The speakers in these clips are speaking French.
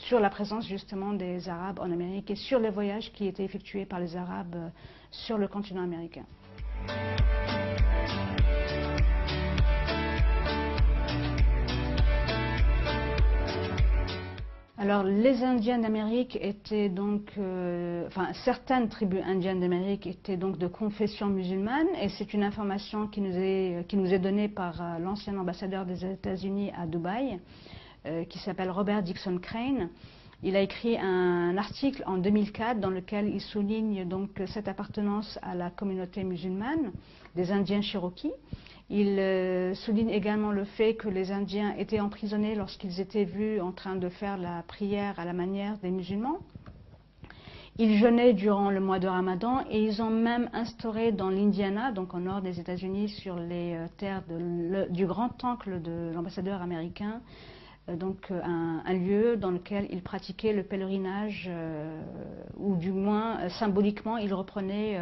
sur la présence justement des Arabes en Amérique et sur les voyages qui étaient effectués par les Arabes sur le continent américain. Alors, les Indiens d'Amérique étaient donc, certaines tribus indiennes d'Amérique étaient donc de confession musulmane, et c'est une information qui nous est donnée par l'ancien ambassadeur des États-Unis à Dubaï, qui s'appelle Robert Dixon Crane. Il a écrit un article en 2004 dans lequel il souligne donc cette appartenance à la communauté musulmane des Indiens Cherokees. Il souligne également le fait que les Indiens étaient emprisonnés lorsqu'ils étaient vus en train de faire la prière à la manière des musulmans. Ils jeûnaient durant le mois de Ramadan et ils ont même instauré dans l'Indiana, donc au nord des États-Unis, sur les terres du grand oncle de l'ambassadeur américain, donc un lieu dans lequel ils pratiquaient le pèlerinage, ou du moins symboliquement ils reprenaient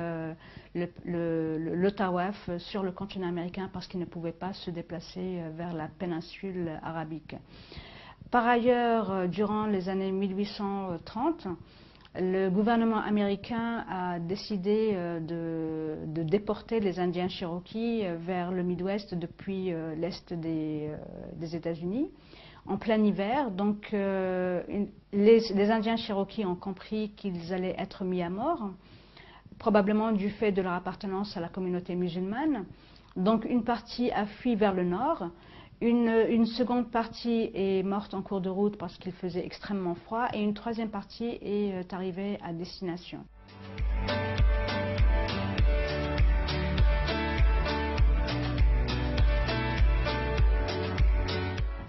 le tawaf sur le continent américain parce qu'ils ne pouvaient pas se déplacer vers la péninsule arabique. Par ailleurs, durant les années 1830, le gouvernement américain a décidé de déporter les Indiens Cherokees vers le Midwest depuis l'est des États-Unis en plein hiver. Donc les Indiens Cherokees ont compris qu'ils allaient être mis à mort, probablement du fait de leur appartenance à la communauté musulmane. Donc une partie a fui vers le nord, une seconde partie est morte en cours de route parce qu'il faisait extrêmement froid, et une troisième partie est arrivée à destination.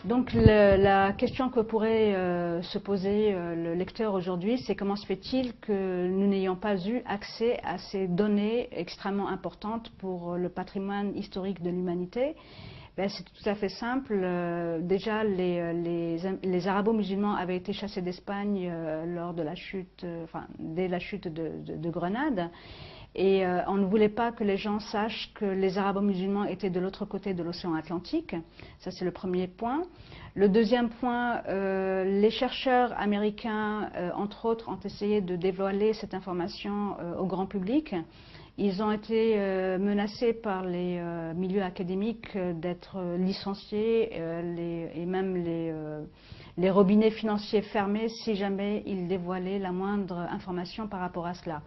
Donc la question que pourrait se poser le lecteur aujourd'hui, c'est comment se fait-il que nous n'ayons pas eu accès à ces données extrêmement importantes pour le patrimoine historique de l'humanité? C'est tout à fait simple. Déjà, les arabo-musulmans avaient été chassés d'Espagne lors de la chute, dès la chute de Grenade. Et on ne voulait pas que les gens sachent que les arabo-musulmans étaient de l'autre côté de l'océan Atlantique. Ça, c'est le premier point. Le deuxième point, les chercheurs américains, entre autres, ont essayé de dévoiler cette information au grand public. Ils ont été menacés par les milieux académiques d'être licenciés et même les robinets financiers fermés si jamais ils dévoilaient la moindre information par rapport à cela.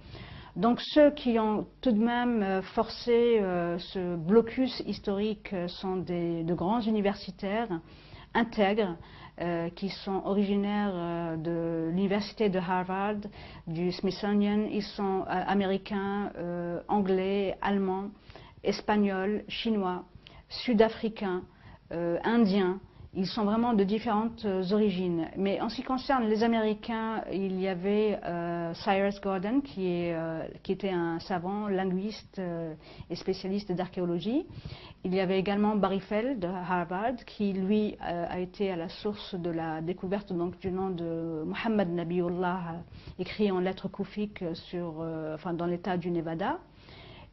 Donc ceux qui ont tout de même forcé ce blocus historique sont de grands universitaires intègres qui sont originaires de l'université de Harvard, du Smithsonian. Ils sont américains, anglais, allemands, espagnols, chinois, sud-africains, indiens. Ils sont vraiment de différentes origines. Mais en ce qui concerne les Américains, il y avait Cyrus Gordon, qui était un savant, linguiste et spécialiste d'archéologie. Il y avait également Barry Feld de Harvard, qui lui a été à la source de la découverte donc, du nom de Muhammad Nabiullah, écrit en lettres koufiques dans l'état du Nevada.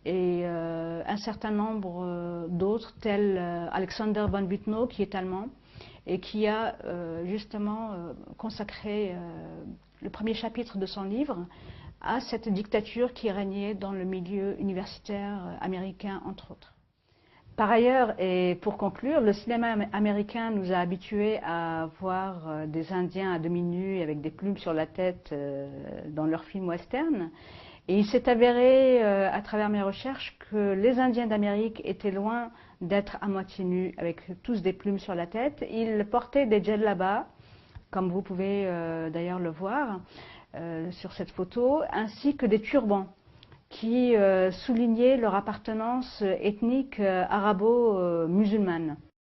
Et un certain nombre d'autres, tels Alexander von Bütow, qui est allemand, et qui a justement consacré le premier chapitre de son livre à cette dictature qui régnait dans le milieu universitaire américain, entre autres. Par ailleurs, et pour conclure, le cinéma américain nous a habitués à voir des Indiens à demi nus avec des plumes sur la tête dans leurs films western. Et il s'est avéré, à travers mes recherches, que les Indiens d'Amérique étaient loin d'être à moitié nus, avec tous des plumes sur la tête. Ils portaient des djellabas, comme vous pouvez d'ailleurs le voir sur cette photo, ainsi que des turbans qui soulignaient leur appartenance ethnique arabo-musulmane.